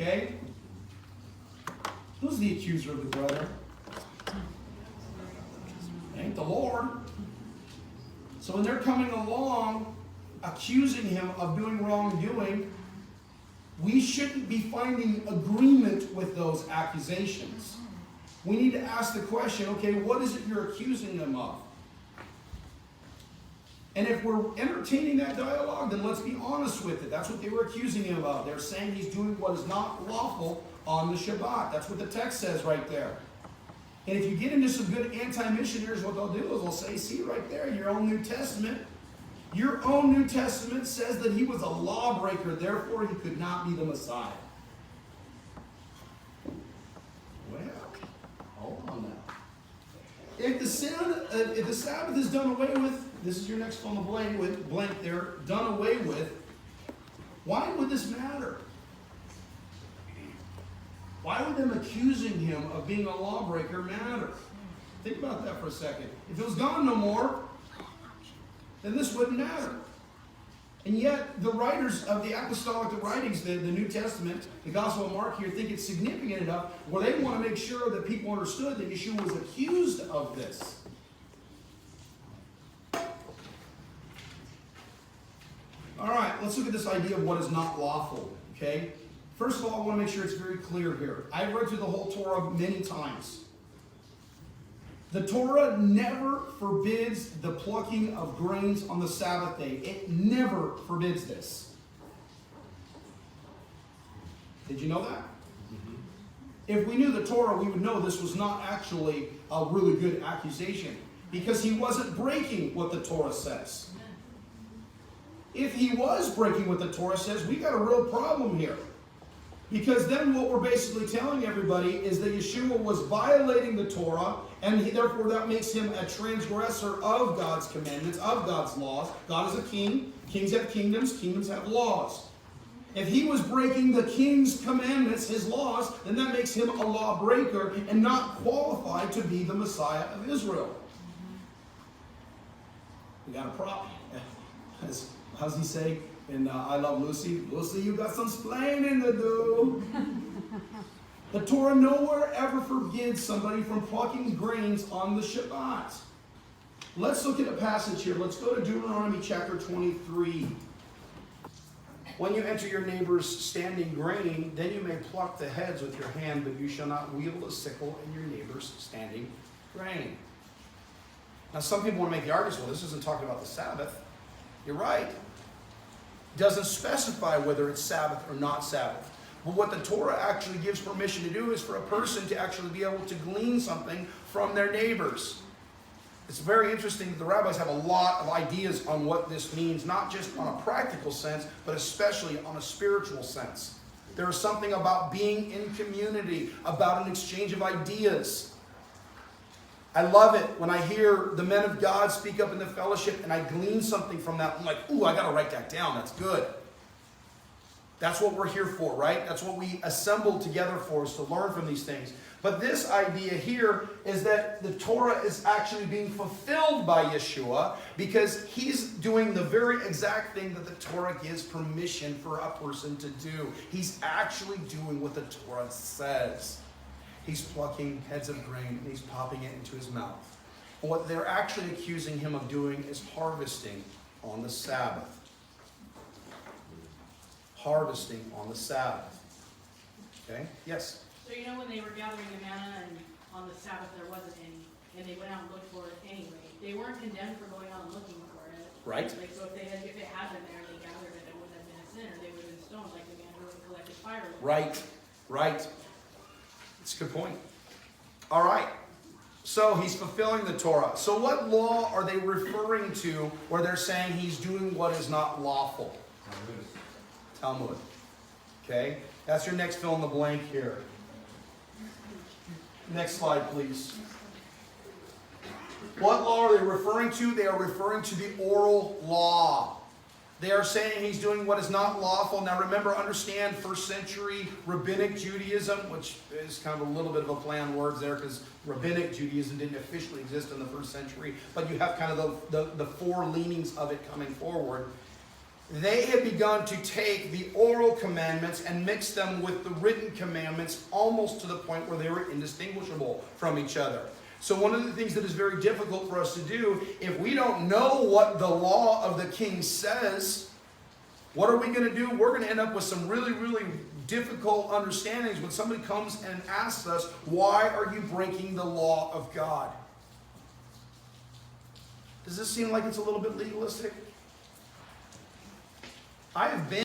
Okay? Who's the accuser of the brother? Ain't the Lord. So when they're coming along accusing him of doing wrongdoing, we shouldn't be finding agreement with those accusations. We need to ask the question, okay, what is it you're accusing them of? And if we're entertaining that dialogue, then let's be honest with it. That's what they were accusing him of. They're saying he's doing what is not lawful on the Shabbat. That's what the text says right there. And if you get into some good anti-missionaries, what they'll do is they'll say, see right there, your own New Testament. Your own New Testament says that he was a lawbreaker, therefore he could not be the Messiah. Well, hold on now. If the Sabbath is done away with, this is your next fill in the blank there, done away with, why would this matter? Why would them accusing him of being a lawbreaker matter? Think about that for a second. If it was gone no more, then this wouldn't matter. And yet, the writers of the apostolic writings, the New Testament, the Gospel of Mark here, think it's significant enough where they want to make sure that people understood that Yeshua was accused of this. All right, let's look at this idea of what is not lawful, okay? First of all, I want to make sure it's very clear here. I've read through the whole Torah many times. The Torah never forbids the plucking of grains on the Sabbath day. It never forbids this. Did you know that? Mm-hmm. If we knew the Torah, we would know this was not actually a really good accusation, because he wasn't breaking what the Torah says. If he was breaking what the Torah says, we got a real problem here. Because then what we're basically telling everybody is that Yeshua was violating the Torah, and therefore that makes him a transgressor of God's commandments, of God's laws. God is a king. Kings have kingdoms. Kingdoms have laws. If he was breaking the king's commandments, his laws, then that makes him a lawbreaker and not qualified to be the Messiah of Israel. We got a problem. How does he say? And I Love Lucy, Lucy, you got some splaining to do. The Torah nowhere ever forbids somebody from plucking grains on the Shabbat. Let's look at a passage here. Let's go to Deuteronomy chapter 23. When you enter your neighbor's standing grain, then you may pluck the heads with your hand, but you shall not wield a sickle in your neighbor's standing grain. Now some people want to make the argument, well, this isn't talking about the Sabbath. You're right. Doesn't specify whether it's Sabbath or not Sabbath. But what the Torah actually gives permission to do is for a person to actually be able to glean something from their neighbors. It's very interesting that the rabbis have a lot of ideas on what this means, not just on a practical sense, but especially on a spiritual sense. There is something about being in community, about an exchange of ideas. I love it when I hear the men of God speak up in the fellowship and I glean something from that. I'm like, ooh, I got to write that down. That's good. That's what we're here for, right? That's what we assembled together for, is to learn from these things. But this idea here is that the Torah is actually being fulfilled by Yeshua, because he's doing the very exact thing that the Torah gives permission for a person to do. He's actually doing what the Torah says. He's plucking heads of grain and he's popping it into his mouth. And what they're actually accusing him of doing is harvesting on the Sabbath. Harvesting on the Sabbath. Okay? Yes? So you know when they were gathering the manna and on the Sabbath there wasn't any, and they went out and looked for it anyway, they weren't condemned for going out and looking for it. Right. Like, so if it had been there and they gathered it, it wouldn't have been a sin, or they would have been stoned like the man who collected firewood. Right. Right. That's a good point. All right. So he's fulfilling the Torah. So what law are they referring to where they're saying he's doing what is not lawful? Talmud. Okay. That's your next fill in the blank here. Next slide, please. What law are they referring to? They are referring to the oral law. They are saying he's doing what is not lawful. Now remember, understand first century rabbinic Judaism, which is kind of a little bit of a play on words there, because rabbinic Judaism didn't officially exist in the first century, but you have kind of the four leanings of it coming forward. they had begun to take the oral commandments and mix them with the written commandments almost to the point where they were indistinguishable from each other. So one of the things that is very difficult for us to do, if we don't know what the law of the king says, what are we going to do? We're going to end up with some really, really difficult understandings when somebody comes and asks us, why are you breaking the law of God? Does this seem like it's a little bit legalistic? I have been